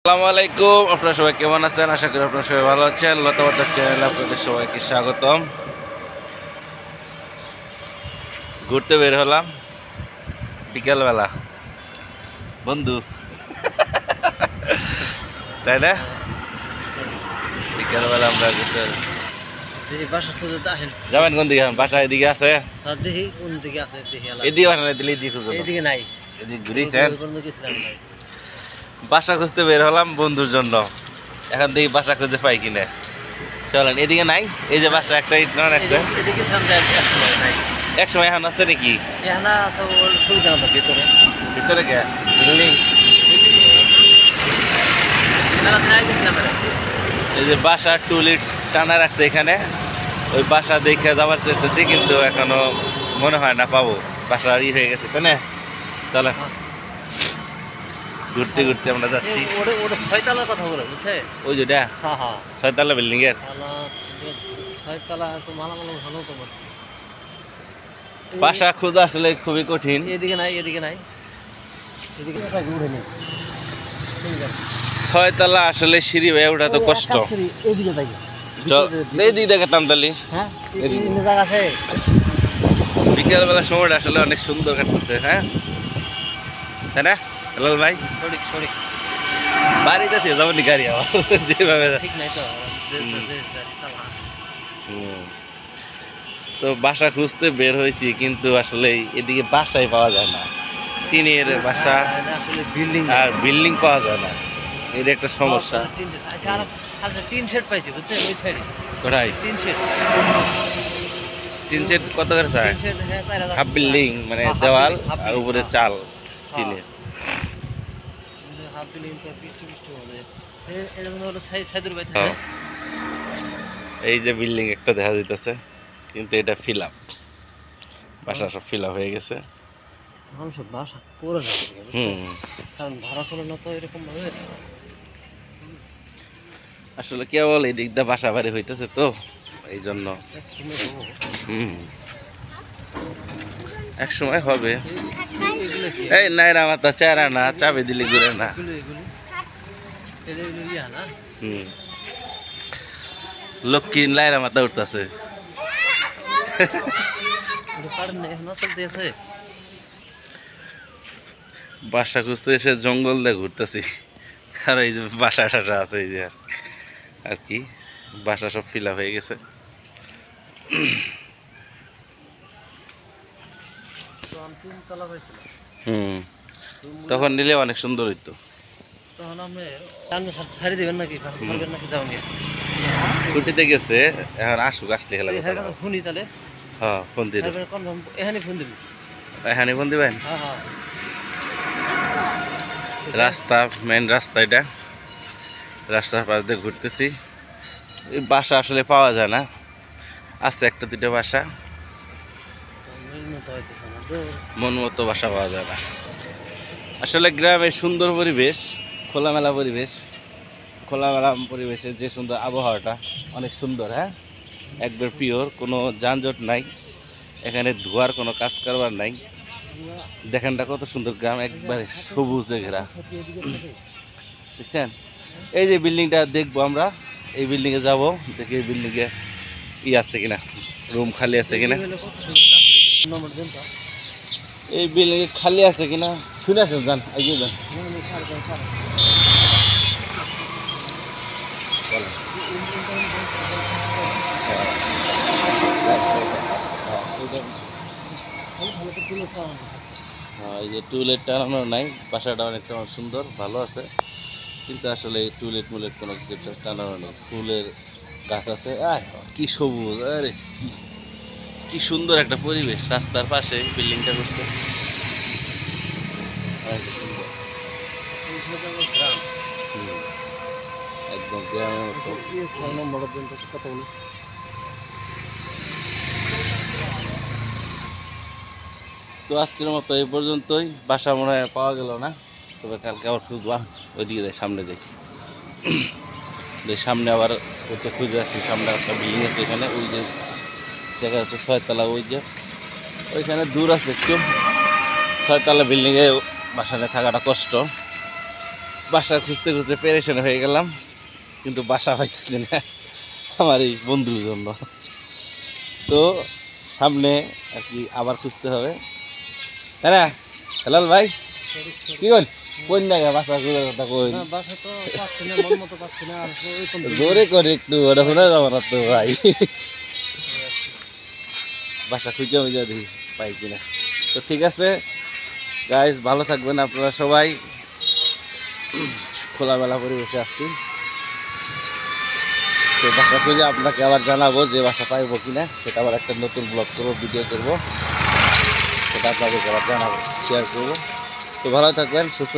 আসসালামু আলাইকুম, আপনারা সবাই কেমন আছেন? আশা করি আপনারা সবাই ভালো আছেন। লতাবার্তার চ্যানেলে আপনাদের সবাইকে স্বাগতম। ঘুরতে বের হলাম বিকেলবেলা, বন্ধু তাই না? বিকেলবেলা আমরা ঘুরতে যাবেন কোন দিকে? বাসা এদিকে আছে, এদিকে বাসা দিলে এদিকে খুঁজো, এদিকে ঘুরেছেন। বাসা খুঁজতে বের হলাম বন্ধুর জন্য। এখন দেখি বাসা খুঁজে পাই কিনা। চলেন, এদিকে নাই। এই যে বাসা একটা ইট নন আছে, এক সময় এখন আছে নাকি? ভিতরে কে বিল্ডিং? এই যে বাসা টুলিট টানা রাখছে এখানে। ওই বাসা দেখে যাবার চাইতেছি, কিন্তু এখনো মনে হয় না পাবো। বাসা ই হয়ে গেছে তাই না? চলে ঘুরতে ঘুরতে আমরা যাচ্ছি। ছয়তলার কথা বলে বুঝছে, ওই যেটা ছয়তলা বিল্ডিং এর ছয়তলা তো মালামাল ভালো তো বাসা খোঁজা আসলে খুবই কঠিন। এদিকে নাই, এদিকে নাই, এদিকে উঠে নেই। ছয়তলা আসলে সিঁড়ি হয়ে ওঠা তো কষ্ট। এদিকে থাকি, এদিকে দেখে তামতালি। হ্যাঁ জায়গা আছে। বিকেলবেলা সময়টা আসলে অনেক সুন্দর কাটতেছে, হ্যাঁ তাই না হেলাল ভাই? সঠিক সঠিক। বাড়িতে থেকে যাবো নি গাড়ি আমার যেভাবে। ঠিক নাই তো। তো বাসা খুঁজতে বের হয়েছি, কিন্তু আসলে এদিকে বাসাই পাওয়া যায় না। টিনের বাসা আসলে বিল্ডিং আর বিল্ডিং পাওয়া যায় না, এটা একটা সমস্যা। টিন শেড পাইছি বুঝছে, ওই সাইডে কোথায় টিন শেড? টিন শেড কত করে চায়? হাফ বিল্ডিং মানে দেওয়াল আর উপরে চাল টিনের। হাফ বিল্ডিং তো পিস্টু পিস্টু হবে। এরকম হলো সাইদুর ভাই। এই যে বিল্ডিং একটা দেখা যাইতেছে, কিন্তু এটা ফিল আপ। বাসা সব ফিল আপ হয়ে গেছে। মানুষ বাসা করে কারণ ভাড়া চলে না তো এরকম ভাবে। আসলে কেবল এই দিক দিয়ে বাসা বাড়ি হইতেছে তো, এই জন্য এক সময় হবে। এই নাইরা মাথা চেহারা না, চাবি দিলে ঘুরে না। লক্ষ্মী লাইরা মাথা উঠতেছে। বাসা খুঁজতে এসে জঙ্গল দিয়ে ঘুরতেছি। আর এই যে বাসা টাসা আছে, এই যে আর কি বাসা সব ফিল আপ হয়ে গেছে। তখন নিলে অনেক সুন্দর হইতো। ছুটিতে গেছে, এখন আসুক, আসলে খেলা হ্যাঁ ফোন দিবেন। এখানে ফোন দিবেন। রাস্তা মেন রাস্তা, এটা রাস্তার পাশ দিয়ে ঘুরতেছি। এই বাসা আসলে পাওয়া যায় না, আছে একটা দুটো বাসা, মন মতো বাসা পাওয়া যায় না। আসলে গ্রামের সুন্দর পরিবেশ, খোলামেলা পরিবেশ, খোলামেলা পরিবেশে যে সুন্দর আবহাওয়াটা অনেক সুন্দর। হ্যাঁ একবার পিওর, কোনো যানজট নাই এখানে, ধোয়ার কোনো কাজ কারবার নাই। দেখেনটা কত সুন্দর গ্রাম, একবারে সবুজে ঘেরা। বুঝছেন? এই যে বিল্ডিংটা দেখবো আমরা, এই বিল্ডিংয়ে যাব, দেখি এই বিল্ডিংয়ে ই আছে কিনা, রুম খালি আছে কিনা, এই বিল্ডিংয়ে খালি আছে কিনা শুনে আসেন, যান এগিয়ে যান। এই যে টুলেট টানানো নাই, বাসাটা অনেকটা সুন্দর ভালো আছে, কিন্তু আসলে এই টুলেট মুলেট কোনো কিছু টানানো নেই। ফুলের গাছ আছে, আর কি সবুজ, আরে কি সুন্দর একটা পরিবেশ। রাস্তার পাশে বিল্ডিংটা করছে, একদম গ্রামের মতো। তো আজকের মতো এই পর্যন্তই। বাসা মনে হয় পাওয়া গেল না, তবে কালকে আবার খুঁজবা। ওইদিকে যাই, সামনে যাই, সামনে আবার ওইটা খুঁজে আসি। সামনে একটা বিল্ডিং আছে, এখানে ওই যে জায়গা আছে ছয়তলা, ওই যে ওইখানে দূর আছে একটু। ছয়তলা বিল্ডিংয়ে বাসায় থাকাটা কষ্ট। বাসা খুঁজতে খুঁজতে পেরেশান হয়ে গেলাম, কিন্তু বাসা পাইতেছি না আমার এই বন্ধুর জন্য। তো সামনে আর কি আবার খুঁজতে হবে, তাই না হেলাল ভাই? কি করেন কোন জায়গায় বাসা খুঁজার কথা কই? না বাসা তো পাচ্ছি না, মন মতো পাচ্ছি না, আর ওই কোন জোরে করে একটু, ওটা শোনা যাবো না তো ভাই। বাসা খুঁজে মুজে দেখি পাই কিনা। তো ঠিক আছে গাইস, ভালো থাকবেন আপনারা সবাই। খোলামেলা পরিবেশে আসছি, তো বাসা খুঁজে আপনাকে আবার জানাবো যে বাসা পাইবো কিনা, সেটা আবার একটা নতুন ব্লগ করবো, ভিডিও করবো, সেটা আপনাদেরকে আবার জানাবো, শেয়ার করবো। তো ভালো থাকবেন, সুস্থ